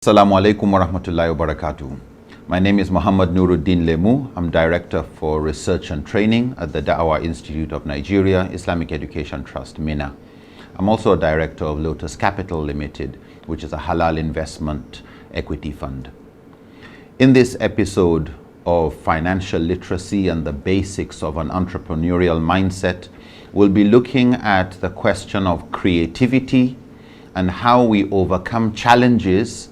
Assalamu alaikum wa rahmatullahi wa barakatuh. My name is Muhammad Nuruddin Lemu. I'm Director for Research and Training at the Da'wah Institute of Nigeria, Islamic Education Trust, MENA. I'm also a Director of Lotus Capital Limited, which is a halal investment equity fund. In this episode of financial literacy and the basics of an entrepreneurial mindset, we'll be looking at the question of creativity and how we overcome challenges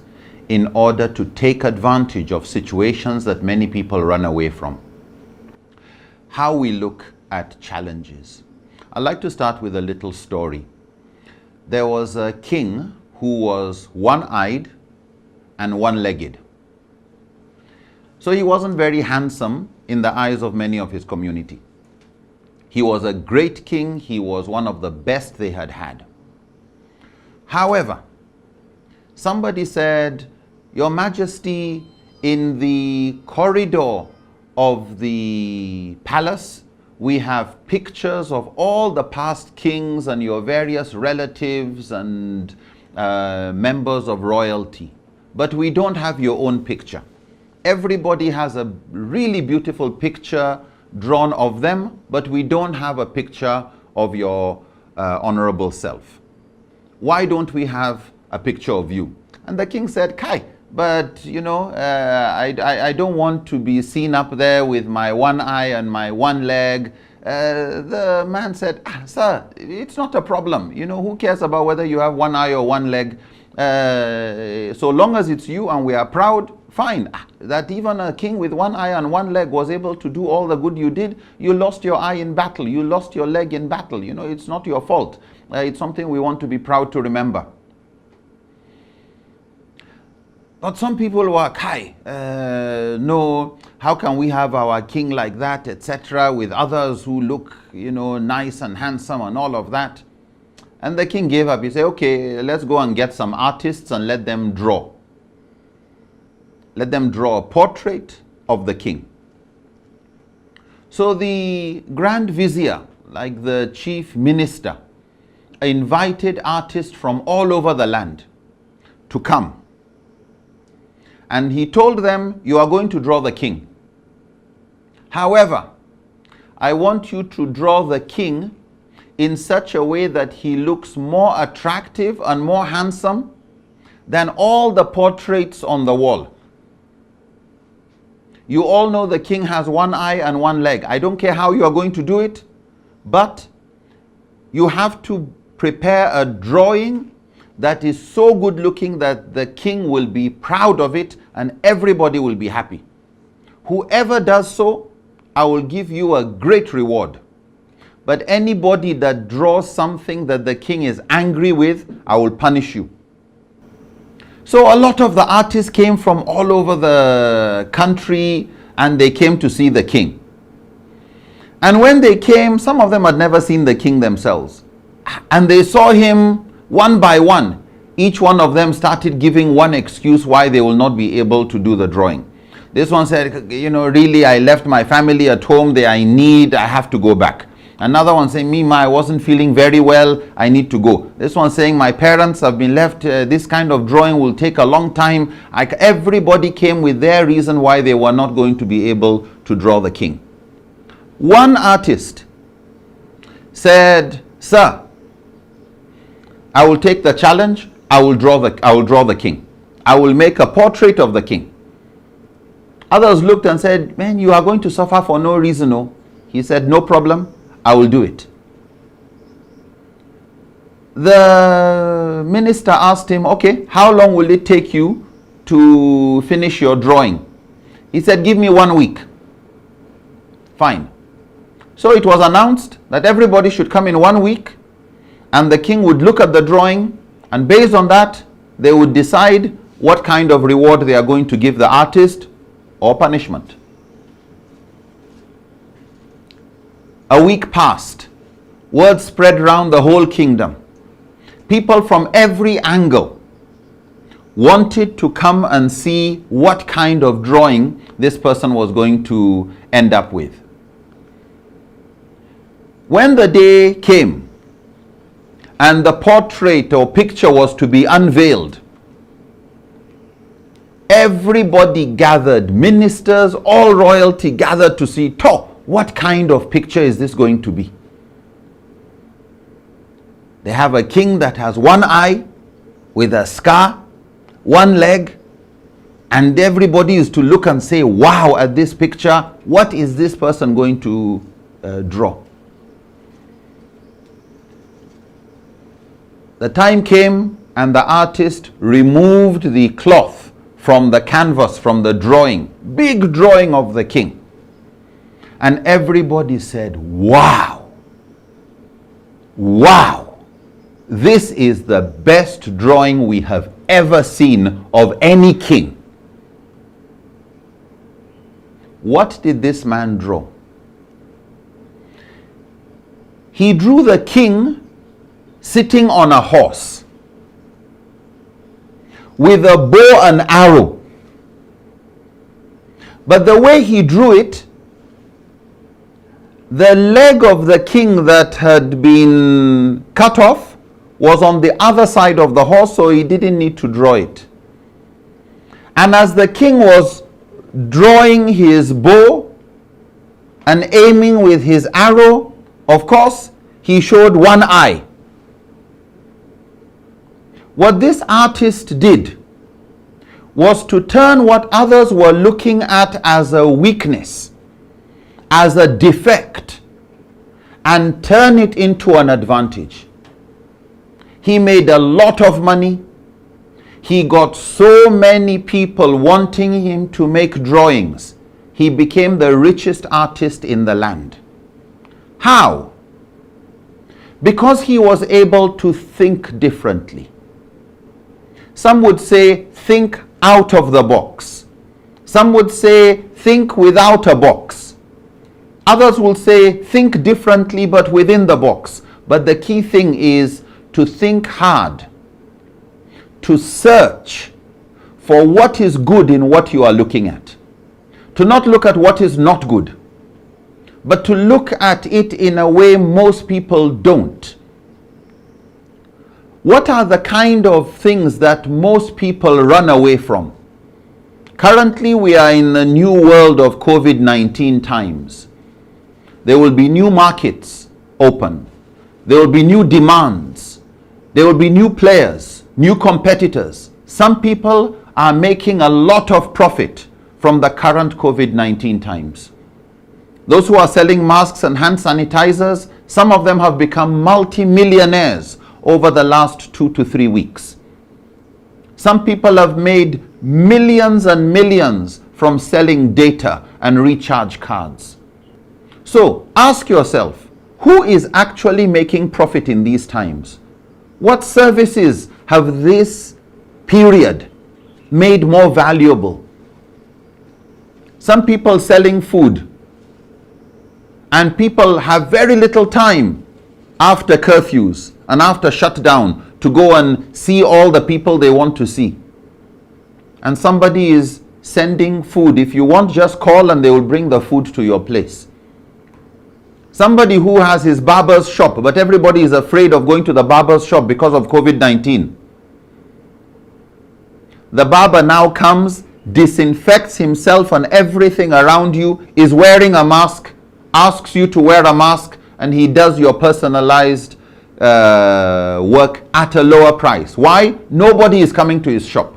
in order to take advantage of situations that many people run away from. How we look at challenges. I'd like to start with a little story. There was a king who was one-eyed and one-legged. So he wasn't very handsome in the eyes of many of his community. He was a great king. He was one of the best they had had. However, somebody said, "Your Majesty, in the corridor of the palace, we have pictures of all the past kings and your various relatives and members of royalty. But we don't have your own picture. Everybody has a really beautiful picture drawn of them, but we don't have a picture of your honorable self. Why don't we have a picture of you?" And the king said, "Kai, but you know, I don't want to be seen up there with my one eye and my one leg." The man said, "Sir, it's not a problem. You know, who cares about whether you have one eye or one leg? So long as it's you and we are proud, fine. That even a king with one eye and one leg was able to do all the good you did. You lost your eye in battle. You lost your leg in battle. You know, it's not your fault. It's something we want to be proud to remember." But some people were, "Kai, no, how can we have our king like that, etc., with others who look, you know, nice and handsome and all of that?" And the king gave up. He said, "Okay, let's go and get some artists and let them draw. Let them draw a portrait of the king." So the Grand Vizier, like the chief minister, invited artists from all over the land to come. And he told them, "You are going to draw the king. However, I want you to draw the king in such a way that he looks more attractive and more handsome than all the portraits on the wall. You all know the king has one eye and one leg. I don't care how you are going to do it, but you have to prepare a drawing that is so good looking that the king will be proud of it and everybody will be happy. Whoever does so, I will give you a great reward. But anybody that draws something that the king is angry with, I will punish you." So a lot of the artists came from all over the country and they came to see the king. And when they came, some of them had never seen the king themselves. And they saw him one by one. Each one of them started giving one excuse why they will not be able to do the drawing. This one said, "You know, really, I left my family at home. They are in need. I have to go back." Another one saying, I wasn't feeling very well. I need to go." This one saying, "My parents have been left. This kind of drawing will take a long time." Everybody came with their reason why they were not going to be able to draw the king. One artist said, "Sir, I will take the challenge. I will draw the king. I will make a portrait of the king." Others looked and said, "Man, you are going to suffer for no reason." No. He said, "No problem. I will do it." The minister asked him, "Okay, how long will it take you to finish your drawing?" He said, "Give me 1 week." Fine. So it was announced that everybody should come in 1 week, and the king would look at the drawing, and based on that, they would decide what kind of reward they are going to give the artist or punishment. A week passed. Word spread around the whole kingdom. People from every angle wanted to come and see what kind of drawing this person was going to end up with. When the day came and the portrait or picture was to be unveiled, Everybody gathered, ministers, all royalty gathered to see, what kind of picture is this going to be? They have a king that has one eye with a scar, one leg, and everybody is to look and say, wow, at this picture, what is this person going to draw? The time came and the artist removed the cloth from the canvas, from the drawing, big drawing of the king. And everybody said, wow, wow, this is the best drawing we have ever seen of any king. What did this man draw? He drew the king sitting on a horse with a bow and arrow. But the way he drew it, the leg of the king that had been cut off was on the other side of the horse, so he didn't need to draw it. And as the king was drawing his bow and aiming with his arrow, of course, he showed one eye. What this artist did was to turn what others were looking at as a weakness, as a defect, and turn it into an advantage. He made a lot of money. He got so many people wanting him to make drawings. He became the richest artist in the land. How? Because he was able to think differently. Some would say, think out of the box. Some would say, think without a box. Others will say, think differently but within the box. But the key thing is to think hard, to search for what is good in what you are looking at. To not look at what is not good, but to look at it in a way most people don't. What are the kind of things that most people run away from? Currently, we are in the new world of COVID-19 times. There will be new markets open. There will be new demands. There will be new players, new competitors. Some people are making a lot of profit from the current COVID-19 times. Those who are selling masks and hand sanitizers, some of them have become multi-millionaires over the last 2 to 3 weeks. Some people have made millions and millions from selling data and recharge cards. So ask yourself, who is actually making profit in these times? What services have this period made more valuable? Some people selling food, and people have very little time after curfews and after shutdown to go and see all the people they want to see. And somebody is sending food. If you want, just call and they will bring the food to your place. Somebody who has his barber's shop, but everybody is afraid of going to the barber's shop because of COVID-19. The barber now comes, disinfects himself and everything around you, is wearing a mask, asks you to wear a mask, and he does your personalized work at a lower price. Why? Nobody is coming to his shop.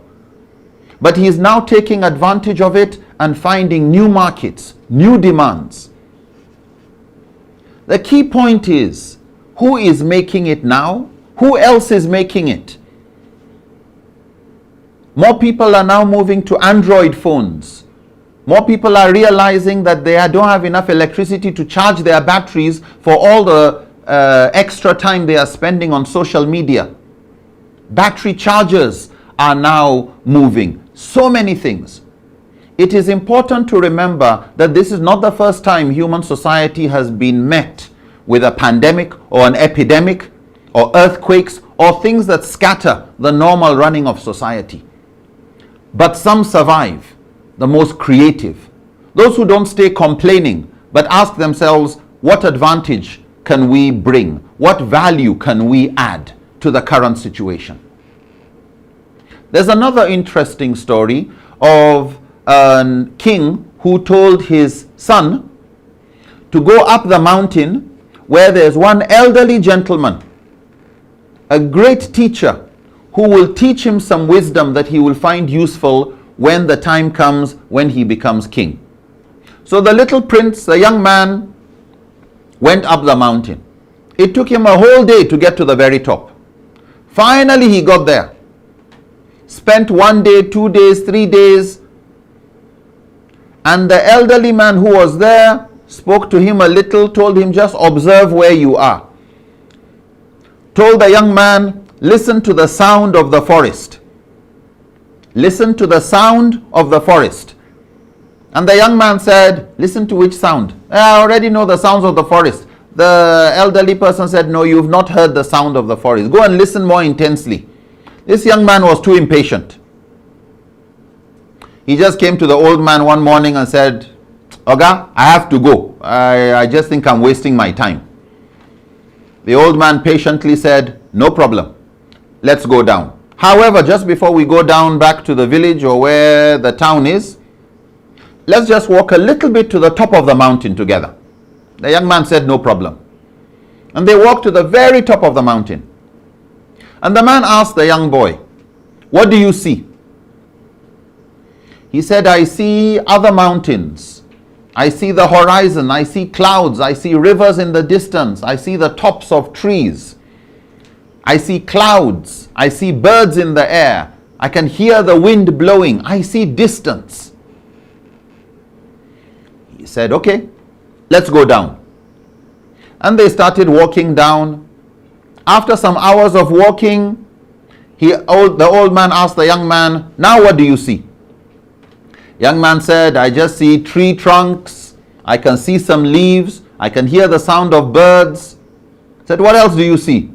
But he is now taking advantage of it and finding new markets, new demands. The key point is, who is making it now? Who else is making it? More people are now moving to Android phones. More people are realizing that they don't have enough electricity to charge their batteries for all the extra time they are spending on social media. Battery chargers are now moving. So many things. It is important to remember that this is not the first time human society has been met with a pandemic or an epidemic or earthquakes or things that scatter the normal running of society. But some survive, the most creative. Those who don't stay complaining, but ask themselves, what advantage can we bring? What value can we add to the current situation? There's another interesting story of a king who told his son to go up the mountain where there's one elderly gentleman, a great teacher, who will teach him some wisdom that he will find useful when the time comes when he becomes king. So the little prince, the young man, went up the mountain. It took him a whole day to get to the very top. Finally he got there. Spent 1 day, 2 days, 3 days. And the elderly man who was there spoke to him a little, told him, just observe where you are. Told the young man, listen to the sound of the forest. Listen to the sound of the forest. And the young man said, listen to which sound? I already know the sounds of the forest. The elderly person said, no, you've not heard the sound of the forest. Go and listen more intensely. This young man was too impatient. He just came to the old man one morning and said, Oga, I have to go. I just think I'm wasting my time. The old man patiently said, no problem. Let's go down. However, just before we go down back to the village or where the town is, let's just walk a little bit to the top of the mountain together. The young man said, no problem. And they walked to the very top of the mountain. And the man asked the young boy, what do you see? He said, I see other mountains. I see the horizon. I see clouds. I see rivers in the distance. I see the tops of trees. I see clouds. I see birds in the air. I can hear the wind blowing. I see distance. He said, okay, let's go down. And they started walking down. After some hours of walking, the old man asked the young man, now what do you see? Young man said, I just see tree trunks. I can see some leaves. I can hear the sound of birds. Said, what else do you see?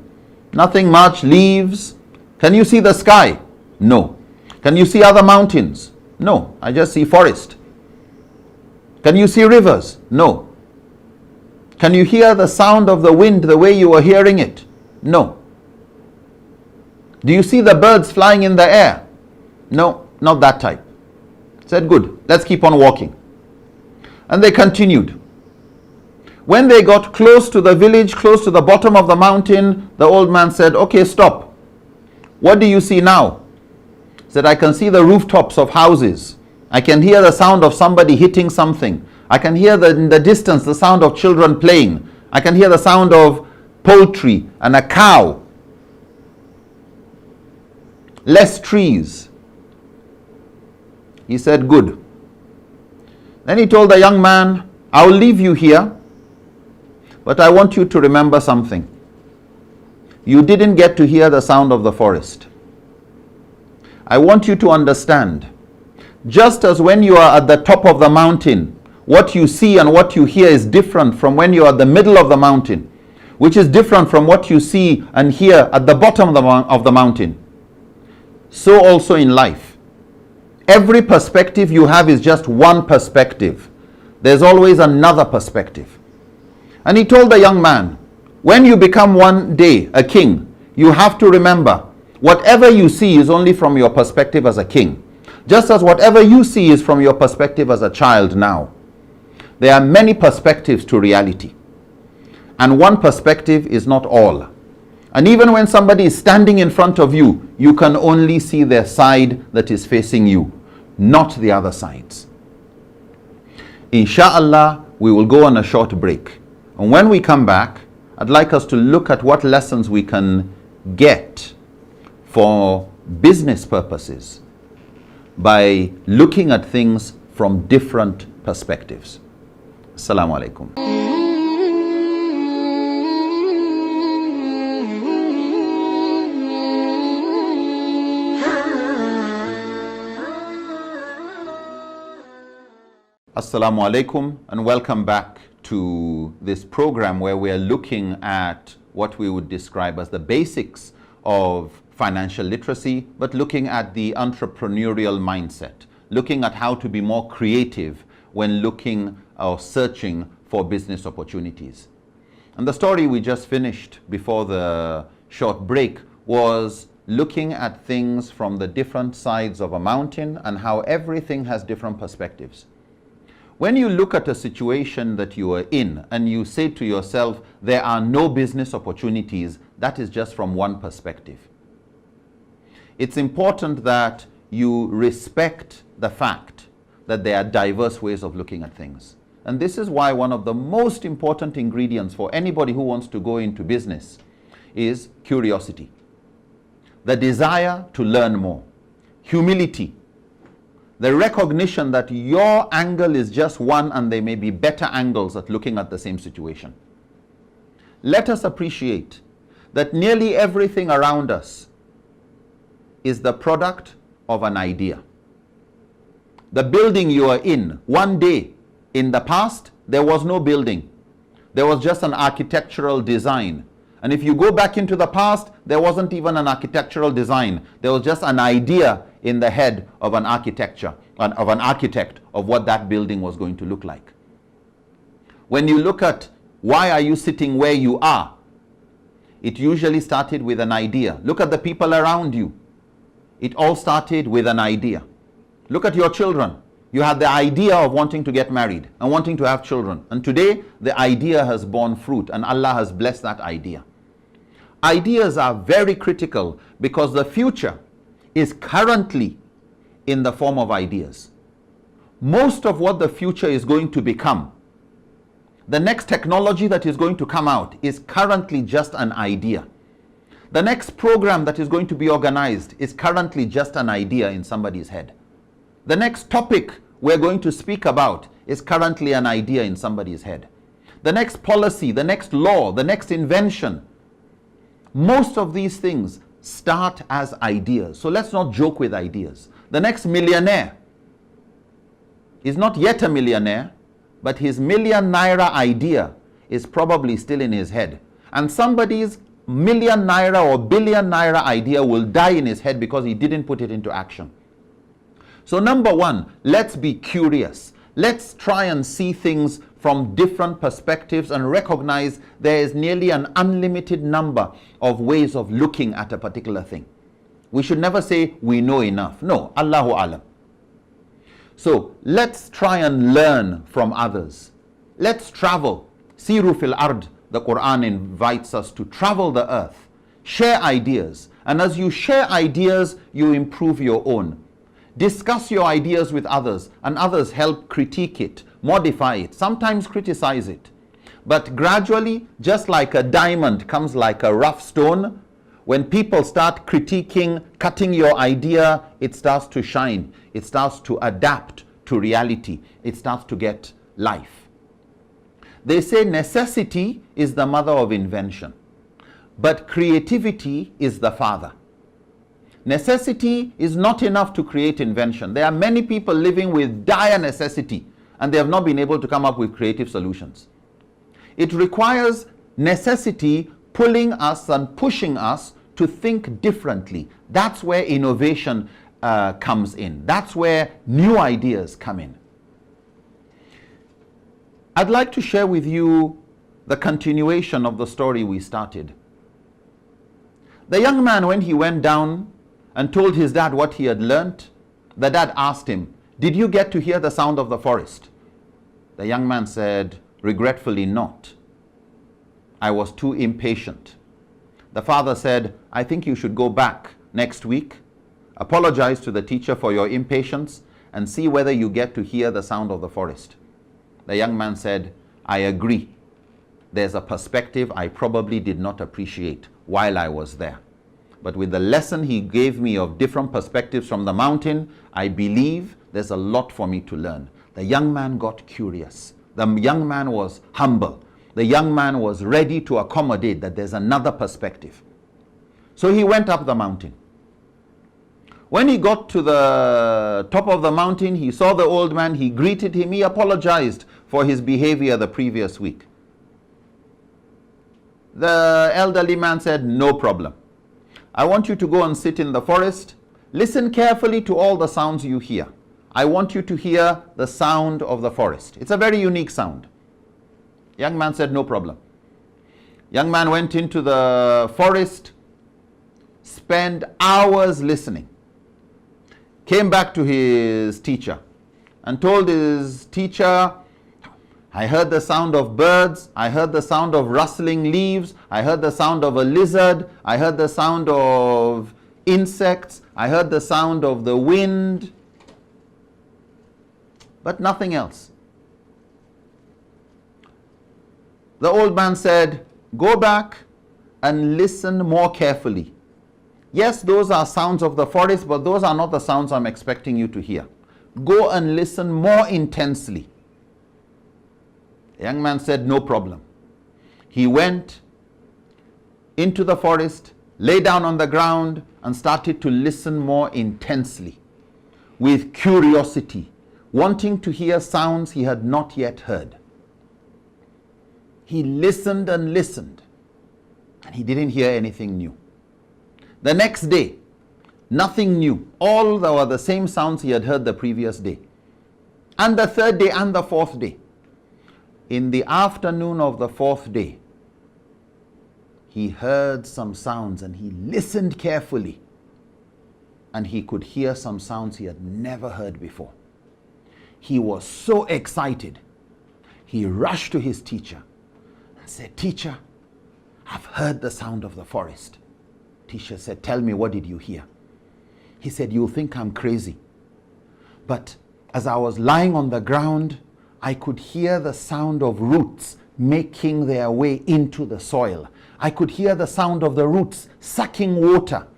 Nothing much, leaves. Can you see the sky? No. Can you see other mountains? No, I just see forest. Can you see rivers? No. Can you hear the sound of the wind the way you are hearing it? No. Do you see the birds flying in the air? No, not that type. Said, good, let's keep on walking. And they continued. When they got close to the village, close to the bottom of the mountain, the old man said, okay, stop. What do you see now? He said, I can see the rooftops of houses. I can hear the sound of somebody hitting something. I can hear in the distance the sound of children playing. I can hear the sound of poultry and a cow. Less trees. He said, good. Then he told the young man, I'll leave you here, but I want you to remember something. You didn't get to hear the sound of the forest. I want you to understand, just as when you are at the top of the mountain, what you see and what you hear is different from when you are at the middle of the mountain, which is different from what you see and hear at the bottom of the mountain. So also in life. Every perspective you have is just one perspective. There's always another perspective. And he told the young man, when you become one day a king, you have to remember, whatever you see is only from your perspective as a king. Just as whatever you see is from your perspective as a child now. There are many perspectives to reality. And one perspective is not all. And even when somebody is standing in front of you, you can only see their side that is facing you, not the other sides. Insha'Allah, we will go on a short break. And when we come back, I'd like us to look at what lessons we can get for business purposes by looking at things from different perspectives. Assalamu alaikum. Assalamu alaikum and welcome back to this program where we are looking at what we would describe as the basics of financial literacy, but looking at the entrepreneurial mindset, looking at how to be more creative when looking or searching for business opportunities. And the story we just finished before the short break was looking at things from the different sides of a mountain and how everything has different perspectives. When you look at a situation that you are in and you say to yourself, there are no business opportunities, that is just from one perspective. It's important that you respect the fact that there are diverse ways of looking at things. And this is why one of the most important ingredients for anybody who wants to go into business is curiosity. The desire to learn more. Humility. The recognition that your angle is just one and there may be better angles at looking at the same situation. Let us appreciate that nearly everything around us is the product of an idea. The building you are in, one day in the past, there was no building. There was just an architectural design. And if you go back into the past, there wasn't even an architectural design. There was just an idea in the head of an architect of what that building was going to look like. When you look at why are you sitting where you are, it usually started with an idea. Look at the people around you. It all started with an idea. Look at your children. You had the idea of wanting to get married and wanting to have children. And today, the idea has borne fruit and Allah has blessed that idea. Ideas are very critical because the future is currently in the form of ideas. Most of what the future is going to become, the next technology that is going to come out is currently just an idea. The next program that is going to be organized is currently just an idea in somebody's head. The next topic we're going to speak about is currently an idea in somebody's head. The next policy, the next law, the next invention, most of these things start as ideas. So let's not joke with ideas. The next millionaire is not yet a millionaire, but his million naira idea is probably still in his head. And somebody's million naira or billion naira idea will die in his head because he didn't put it into action. So number one, let's be curious. Let's try and see things from different perspectives and recognize there is nearly an unlimited number of ways of looking at a particular thing. We should never say we know enough. No, Allahu Alam. So let's try and learn from others. Let's travel. Siru fil ard. The Quran invites us to travel the earth. Share ideas. And as you share ideas, you improve your own. Discuss your ideas with others, and others help critique it, modify it, sometimes criticize it. But gradually, just like a diamond comes like a rough stone, when people start critiquing, cutting your idea, it starts to shine. It starts to adapt to reality. It starts to get life. They say necessity is the mother of invention, but creativity is the father. Necessity is not enough to create invention. There are many people living with dire necessity and they have not been able to come up with creative solutions. It requires necessity pulling us and pushing us to think differently. That's where innovation comes in. That's where new ideas come in. I'd like to share with you the continuation of the story we started. The young man, when he went down and told his dad what he had learnt, the dad asked him, "Did you get to hear the sound of the forest?" The young man said, "Regretfully not. I was too impatient." The father said, "I think you should go back next week, apologize to the teacher for your impatience, and see whether you get to hear the sound of the forest." The young man said, "I agree. There's a perspective I probably did not appreciate while I was there. But with the lesson he gave me of different perspectives from the mountain, I believe there's a lot for me to learn." The young man got curious. The young man was humble. The young man was ready to accommodate that there's another perspective. So he went up the mountain. When he got to the top of the mountain, he saw the old man, he greeted him, he apologized for his behavior the previous week. The elderly man said, "No problem. I want you to go and sit in the forest. Listen carefully to all the sounds you hear. I want you to hear the sound of the forest. It's a very unique sound." Young man said, "No problem." Young man went into the forest. spent hours listening, came back to his teacher and told his teacher, I heard the sound of birds, I heard the sound of rustling leaves, I heard the sound of a lizard, I heard the sound of insects, I heard the sound of the wind, but nothing else. The old man said, go back and listen more carefully. Yes, those are sounds of the forest, but those are not the sounds I'm expecting you to hear. Go and listen more intensely. The young man said, no problem. He went into the forest, lay down on the ground, and started to listen more intensely, with curiosity, wanting to hear sounds he had not yet heard. He listened and listened, and he didn't hear anything new. The next day, nothing new. All were the same sounds he had heard the previous day. And the third day and the fourth day. In the afternoon of the fourth day, he heard some sounds and he listened carefully. And he could hear some sounds he had never heard before. He was so excited. He rushed to his teacher and said, Teacher, I've heard the sound of the forest. Teacher said, tell me, what did you hear? He said, you'll think I'm crazy. But as I was lying on the ground, I could hear the sound of roots making their way into the soil. I could hear the sound of the roots sucking water.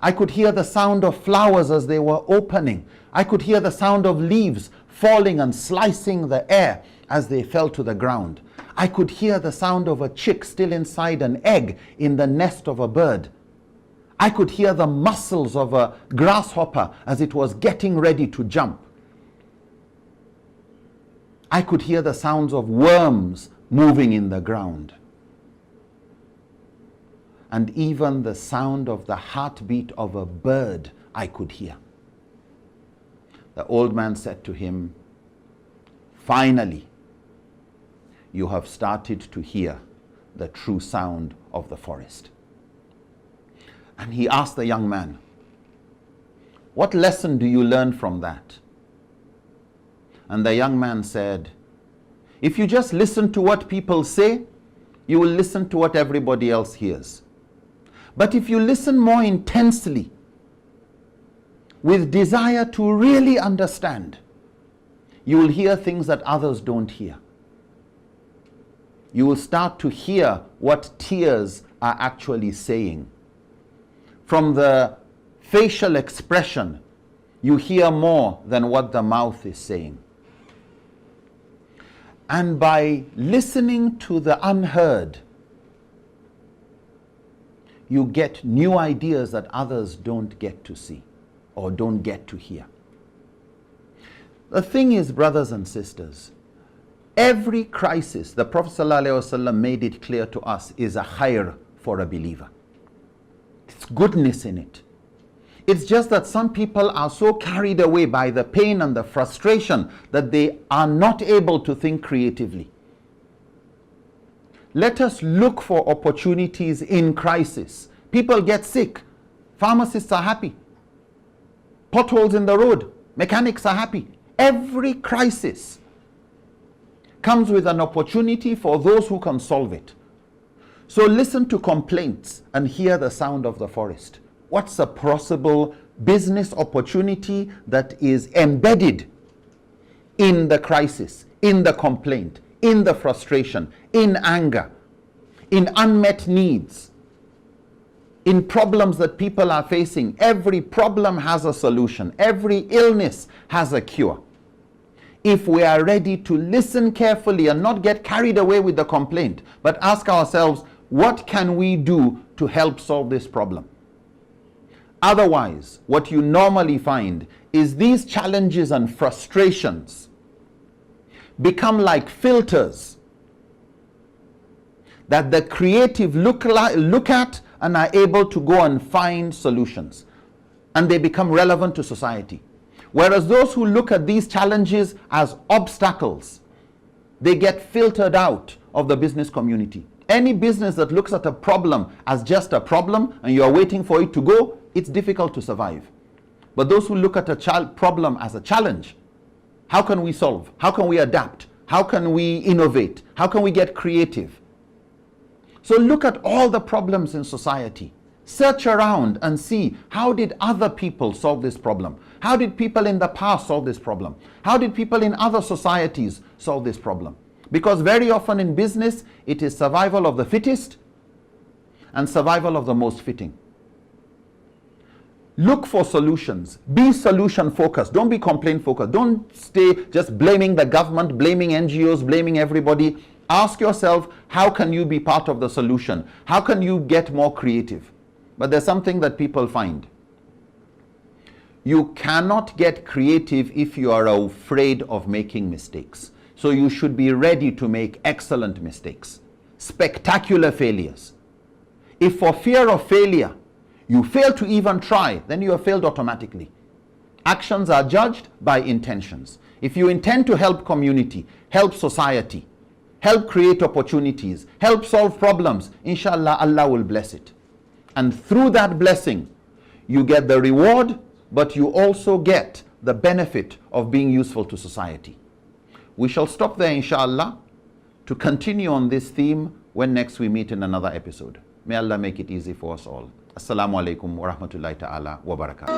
I could hear the sound of flowers as they were opening. I could hear the sound of leaves falling and slicing the air as they fell to the ground. I could hear the sound of a chick still inside an egg in the nest of a bird. I could hear the muscles of a grasshopper as it was getting ready to jump. I could hear the sounds of worms moving in the ground. And even the sound of the heartbeat of a bird I could hear. The old man said to him, finally, you have started to hear the true sound of the forest. And he asked the young man, what lesson do you learn from that? And the young man said, if you just listen to what people say, you will listen to what everybody else hears. But if you listen more intensely, with desire to really understand, you will hear things that others don't hear. You will start to hear what tears are actually saying. From the facial expression, you hear more than what the mouth is saying. And by listening to the unheard, you get new ideas that others don't get to see or don't get to hear. The thing is, brothers and sisters, every crisis, the Prophet ﷺ made it clear to us, is a khair for a believer. It's goodness in it. It's just that some people are so carried away by the pain and the frustration that they are not able to think creatively. Let us look for opportunities in crisis. People get sick. Pharmacists are happy. Potholes in the road. Mechanics are happy. Every crisis comes with an opportunity for those who can solve it. So listen to complaints and hear the sound of the forest. What's a possible business opportunity that is embedded in the crisis, in the complaint, in the frustration, in anger, in unmet needs, in problems that people are facing? Every problem has a solution. Every illness has a cure. If we are ready to listen carefully and not get carried away with the complaint, but ask ourselves, what can we do to help solve this problem? Otherwise, what you normally find is these challenges and frustrations become like filters that the creative look at and are able to go and find solutions. And they become relevant to society. Whereas those who look at these challenges as obstacles, they get filtered out of the business community. Any business that looks at a problem as just a problem and you are waiting for it to go, it's difficult to survive. But those who look at a problem as a challenge, how can we solve? How can we adapt? How can we innovate? How can we get creative? So look at all the problems in society. Search around and see, how did other people solve this problem? How did people in the past solve this problem? How did people in other societies solve this problem? Because very often in business, it is survival of the fittest and survival of the most fitting. Look for solutions. Be solution focused. Don't be complaint focused. Don't stay just blaming the government, blaming NGOs, blaming everybody. Ask yourself, how can you be part of the solution? How can you get more creative? But there's something that people find. You cannot get creative if you are afraid of making mistakes. So you should be ready to make excellent mistakes, spectacular failures. If for fear of failure, you fail to even try, then you have failed automatically. Actions are judged by intentions. If you intend to help community, help society, help create opportunities, help solve problems, inshallah, Allah will bless it. And through that blessing, you get the reward, but you also get the benefit of being useful to society. We shall stop there, inshallah, to continue on this theme when next we meet in another episode. May Allah make it easy for us all. Assalamu alaikum wa rahmatullahi ta'ala wa barakatuh.